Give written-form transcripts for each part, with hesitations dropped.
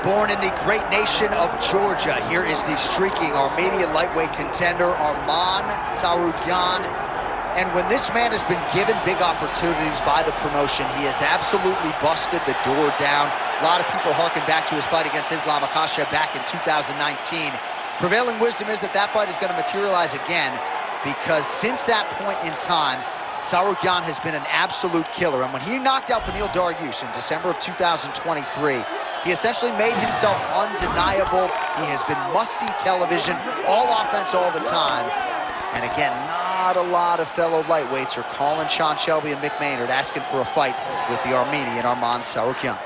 Born in the great nation of Georgia, here is the streaking Armenian lightweight contender, Arman Tsarukyan. And when this man has been given big opportunities by the promotion, he has absolutely busted the door down. A lot of people harken back to his fight against Islam Makhachev back in 2019. Prevailing wisdom is that fight is going to materialize again, because since that point in time, Tsarukyan has been an absolute killer. And when he knocked out Beneil Dariush in December of 2023, he essentially made himself undeniable. He has been must-see television, all offense all the time. And again, not a lot of fellow lightweights are calling Sean Shelby and Mick Maynard asking for a fight with the Armenian Arman Tsarukyan.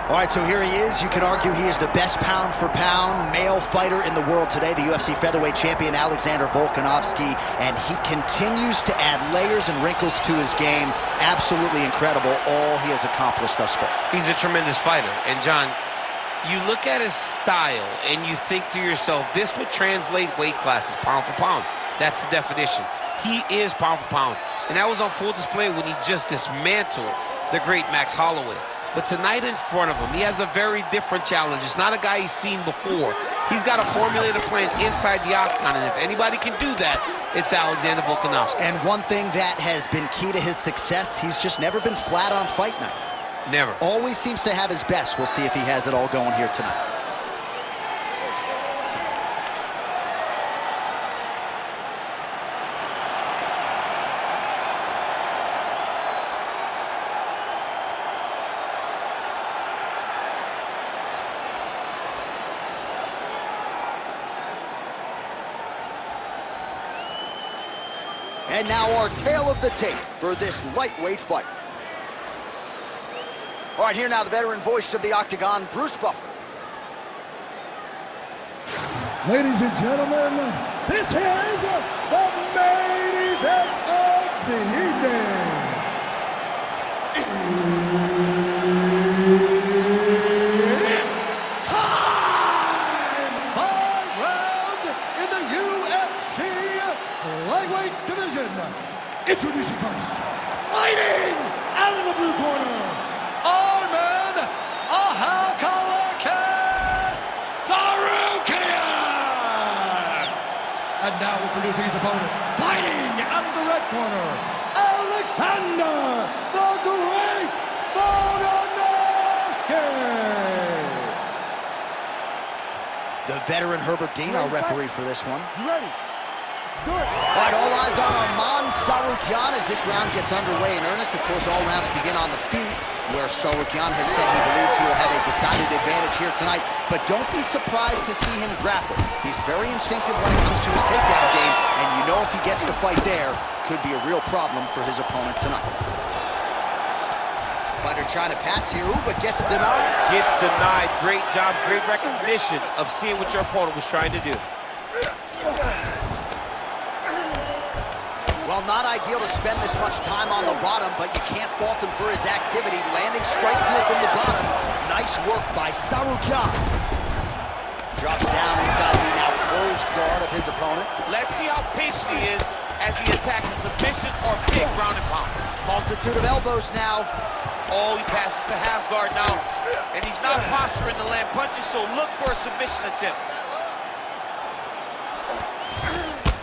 All right, so here he is. You can argue he is the best pound-for-pound male fighter in the world today, the UFC featherweight champion, Alexander Volkanovski, and he continues to add layers and wrinkles to his game. Absolutely incredible, all he has accomplished thus far. He's a tremendous fighter, and John, you look at his style and you think to yourself, this would translate weight classes, pound for pound. That's the definition. He is pound for pound, and that was on full display when he just dismantled the great Max Holloway. But tonight in front of him, he has a very different challenge. It's not a guy he's seen before. He's got a formulated plan inside the octagon, and if anybody can do that, it's Alexander Volkanovski. And one thing that has been key to his success, he's just never been flat on fight night. Never. Always seems to have his best. We'll see if he has it all going here tonight. And now our tale of the tape for this lightweight fight. All right, here now the veteran voice of the octagon, Bruce Buffer. Ladies and gentlemen, this is the main event of the evening. It's time! 5 rounds in the UFC lightweight division. Introducing first, fighting out of the blue corner, Arman Tsarukyan. And now introducing his opponent, fighting out of the red corner, Alexander the Great Volkanovski. The veteran Herbert Dean, our referee for this one. You ready? All right, all eyes on Arman Tsarukyan as this round gets underway in earnest. Of course, all rounds begin on the feet, where Tsarukyan has said he believes he will have a decided advantage here tonight. But don't be surprised to see him grapple. He's very instinctive when it comes to his takedown game, and you know if he gets the fight there, could be a real problem for his opponent tonight. Fighter trying to pass here, but gets denied. Gets denied. Great job, great recognition of seeing what your opponent was trying to do. Well, not ideal to spend this much time on the bottom, but you can't fault him for his activity. Landing strikes here from the bottom. Nice work by Tsarukyan. Drops down inside the now closed guard of his opponent. Let's see how patient he is as he attacks a submission or big ground and pound. Multitude of elbows now. Oh, he passes the half guard now, and he's not posturing to land punches, so look for a submission attempt.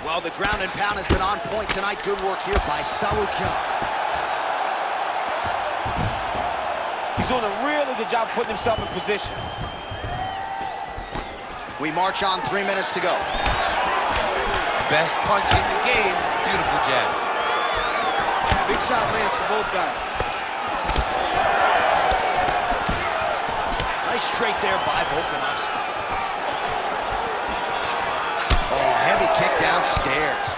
Well, the ground and pound has been on point tonight. Good work here by Tsarukyan. He's doing a really good job putting himself in position. We march on, 3 minutes to go. Best punch in the game. Beautiful jab. Big shot lands for both guys. Nice straight there by Volkanovski. Oh, heavy kick downstairs.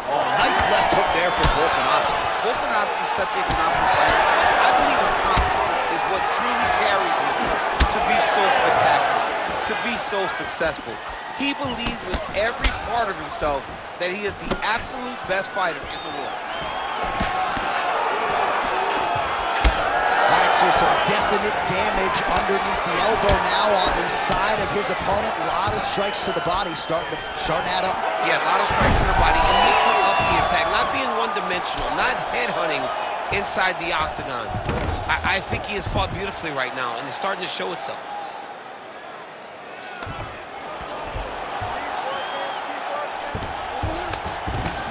Oh, nice left hook there for Volkanovski. Volkanovski is such a phenomenal fighter. I believe his confidence is what truly carries him to be so spectacular, to be he's so successful. He believes with every part of himself that he is the absolute best fighter in the world. All right, so some definite damage underneath the elbow now on the side of his opponent. A lot of strikes to the body starting to add up. Yeah, a lot of strikes to the body and mixing up the attack, not being one-dimensional, not headhunting inside the octagon. I think he has fought beautifully right now, and it's starting to show itself.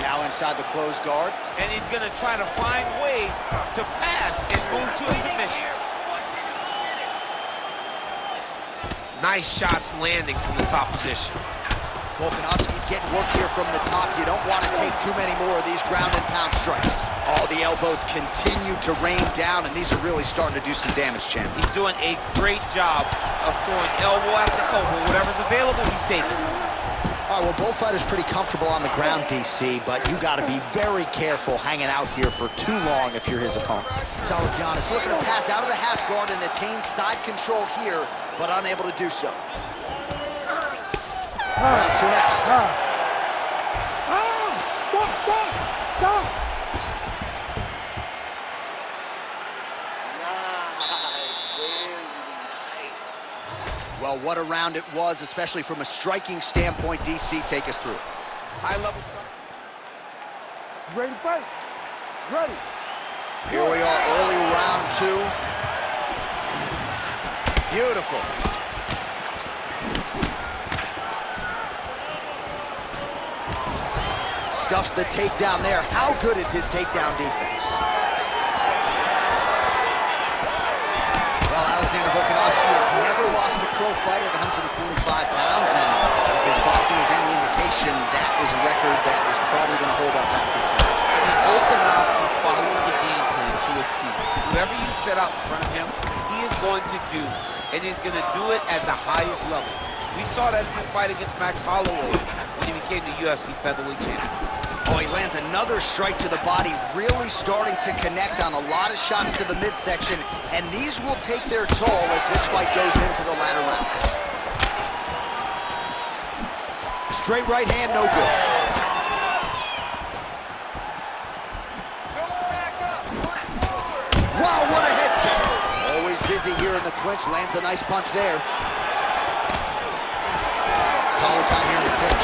Now inside the closed guard. And he's going to try to find ways to pass and move to a submission. Nice shots landing from the top position. Volkanovski getting work here from the top. You don't want to take too many more of these ground and pound strikes. All the elbows continue to rain down, and these are really starting to do some damage, champ. He's doing a great job of throwing elbow after elbow. Whatever's available, he's taking. All right, well, both fighters pretty comfortable on the ground, DC, but you got to be very careful hanging out here for too long if you're his opponent. Tsarukyan is looking to pass out of the half guard and attain side control here, but unable to do so. Round two next. Stop! Stop! Nice, very nice. Well, what a round it was, especially from a striking standpoint. DC, take us through it. High level stuff. Ready to fight? Ready. Here we are, early round two. Beautiful. Stuffs the takedown there. How good is his takedown defense? Well, Alexander Volkanovski has never lost a pro fight at 145 pounds, and if his boxing is any indication, that is a record that is probably going to hold up after two. I mean, Volkanovski followed the game plan to a T. Whoever you set out in front of him, he is going to do, and he's going to do it at the highest level. We saw that in his fight against Max Holloway when he became the UFC featherweight champion. Oh, he lands another strike to the body, really starting to connect on a lot of shots to the midsection, and these will take their toll as this fight goes into the latter rounds. Straight right hand, no good. Wow, what a head kick. Always busy here in the clinch, lands a nice punch there. Collar tie here in the clinch.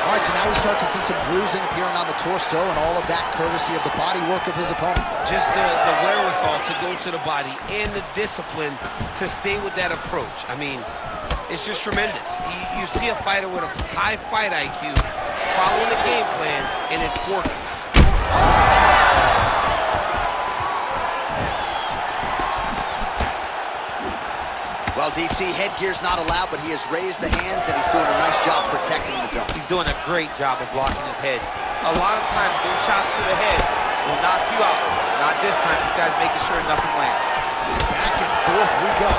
All right, so now we start to see some bruising appearing on the torso, and all of that courtesy of the body work of his opponent. Just the wherewithal to go to the body and the discipline to stay with that approach. I mean, it's just tremendous. You see a fighter with a high fight IQ following the game plan, and it's working. Well, DC, headgear's not allowed, but he has raised the hands, and he's doing a nice job protecting the dome. He's doing a great job of blocking his head. A lot of times, those shots to the head will knock you out. Not this time. This guy's making sure nothing lands. Back and forth we go.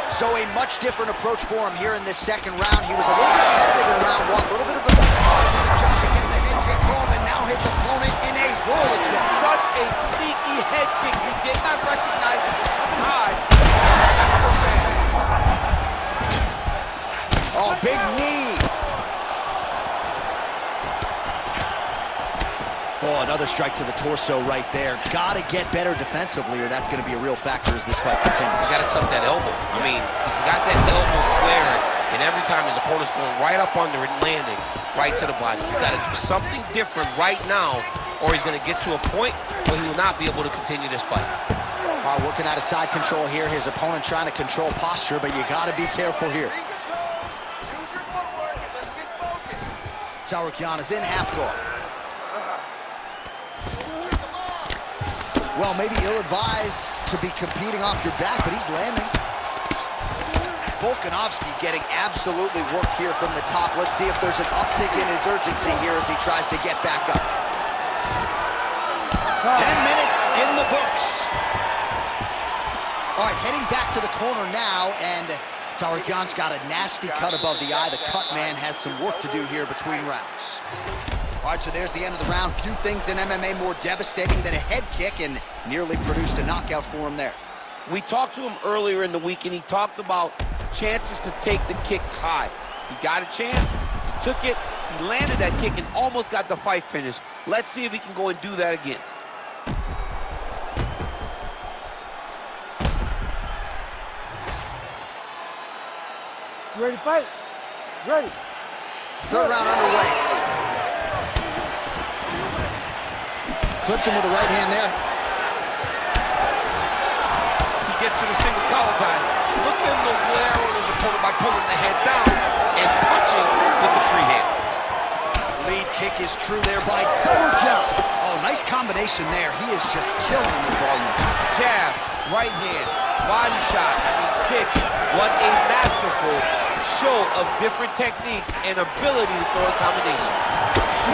So a much different approach for him here in this second round. He was a little bit tentative in round one, a little bit of a judging getting the head kick home, and now his opponent in a world of trouble. Such a sneaky head kick. He did not recognize it was coming high. Oh, big knee. Oh, another strike to the torso right there. Got to get better defensively, or that's going to be a real factor as this fight continues. He's got to tuck that elbow. I mean, he's got that elbow flaring, and every time his opponent's going right up under it, landing right to the body. He's got to do something different right now, or he's going to get to a point where he will not be able to continue this fight. Working out of side control here. His opponent trying to control posture, but you got to be careful here. Tsarukyan is in half guard. Well, maybe ill-advised to be competing off your back, but he's landing. Volkanovski getting absolutely worked here from the top. Let's see if there's an uptick in his urgency here as he tries to get back up. 10 minutes in the books. All right, heading back to the corner now, and Tsarukyan's got a nasty cut above the eye. The cut man has some work to do here between rounds. All right, so there's the end of the round. Few things in MMA more devastating than a head kick, and nearly produced a knockout for him there. We talked to him earlier in the week, and he talked about chances to take the kicks high. He got a chance, he took it, he landed that kick and almost got the fight finished. Let's see if he can go and do that again. You ready to fight? Ready. Third round underway. Clipped him with the right hand there. He gets to the single collar tie. Look at him to wear on his opponent by pulling the head down and punching with the free hand. Lead kick is true there by Tsarukyan. Oh, nice combination there. He is just killing him with volume. Jab, right hand, body shot, kicks. What a masterful show of different techniques and ability to throw a combination.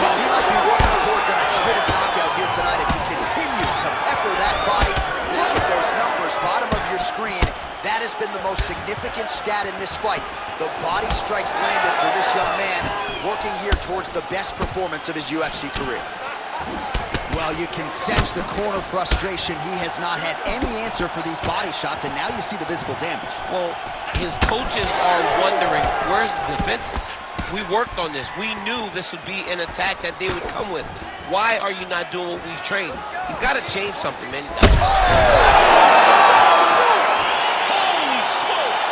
Well, he might be working towards an attritive knockout here tonight as he continues to pepper that body. Look at those numbers, bottom of your screen. That has been the most significant stat in this fight. The body strikes landed for this young man, working here towards the best performance of his UFC career. Well, you can sense the corner frustration. He has not had any answer for these body shots, and now you see the visible damage. Well, his coaches are wondering, where's the defenses? We worked on this. We knew this would be an attack that they would come with. Why are you not doing what we've trained? He's got to change something, man. Holy smokes!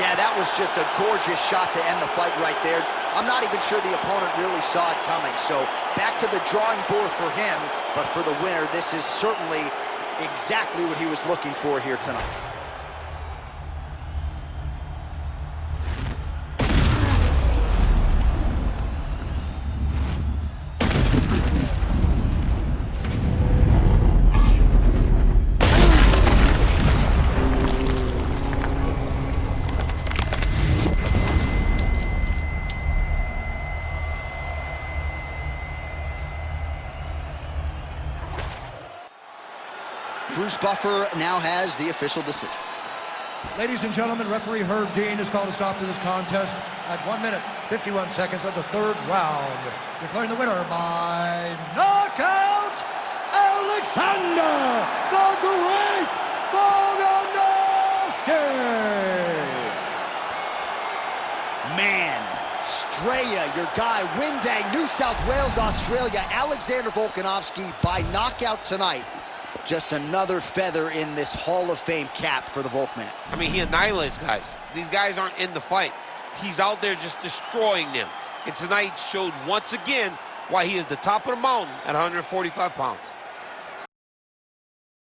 Yeah, that was just a gorgeous shot to end the fight right there. I'm not even sure the opponent really saw it coming. So back to the drawing board for him, but for the winner, this is certainly exactly what he was looking for here tonight. Bruce Buffer now has the official decision. Ladies and gentlemen, referee Herb Dean has called a stop to this contest at 1 minute, 51 seconds of the third round. Declaring the winner by knockout, Alexander the Great Volkanovski! Man, Straya, your guy, Windang, New South Wales, Australia, Alexander Volkanovski by knockout tonight. Just another feather in this Hall of Fame cap for the Volkman. I mean, he annihilates guys. These guys aren't in the fight. He's out there just destroying them. And tonight showed once again why he is the top of the mountain at 145 pounds.